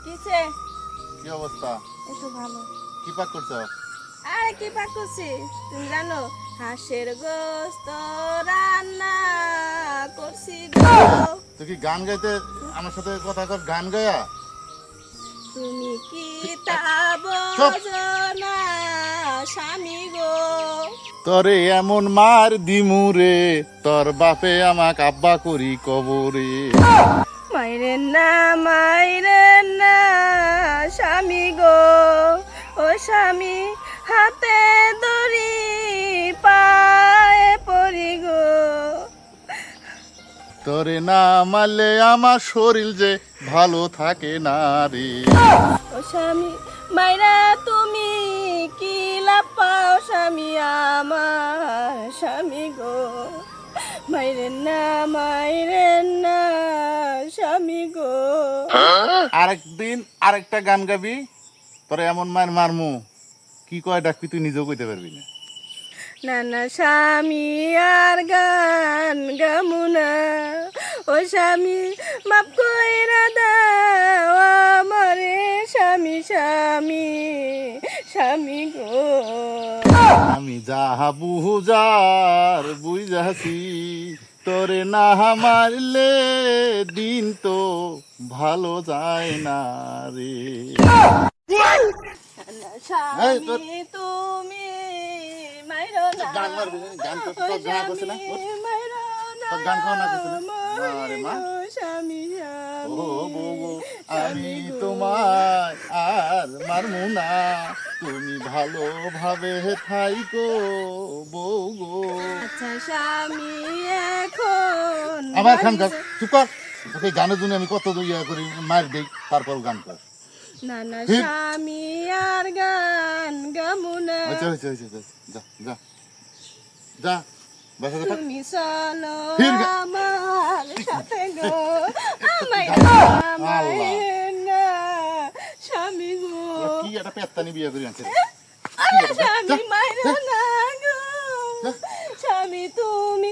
কিসে? কি অবস্থা? একটু ভালো। কি পাক করছো? আরে কি পাক করছি তুমি জানো? হাঁসের গোস্ত রান্না করছি গো। তুই কি গান গাইতে আমার সাথে কথা কর? গান গায়া তুমি কি তা চুপ। বোঝো না স্বামী গো? তরে এমন মার দিমুরে, তোর বাপে আমাক আব্বা করি কবরে। মাইরেন না স্বামী গো, ও স্বামী হাতে দড়ি পায়ে পড়ি গো। তরে না মারলে আমার শরীর যে ভালো থাকে না রে। ও স্বামী মাইরা তুমি কি লাভ পাও স্বামী আমার স্বামী গো? মাইরেন না স্বামী গো। আরেকদিন আরেকটা গান গাবি, তোরে এমন মার মারমু কি কয় ডাকবি তুই নিজেও কইতে পারবি না। না স্বামী আর গান গামুনা, ও স্বামী মাপ কইরা দাও আমারে স্বামী স্বামী গো। আমি যাহা বুঝার বুঝাছি, তোরে না মারলে দিন তো ভালো যায় না রে। এই তোর- স্বামী তুমি মাইরো না, গান মারবি না? গান তো ও তোর গান করছে না? স্বামী মাইরো না, তোর গান খাওয়া না করছে না? আরে মা, মাইরো স্বামী ও বউ, আমি তোমায় আর মারমু না, তুমি ভালোভাবে থাইকো বউ গো। আচ্ছা স্বামী এখন আমার খান গান চুপ কর। তোকে গানের জন্য আমি কত ইয়া করি, মার দেই, তারপর গান কর। না হিপ। স্বামী আর গান গামুনা, হয়েছে, যা যা যা, বাসাতে থাক। তুমি চলো হির গা। আমার সাথে গো, আমায় আল্লাহ। না স্বামী গো। তোরা কি একটা পেত্তানি বিয়ে করি আনছে? স্বামী মাইরো না গো, স্বামী তুমি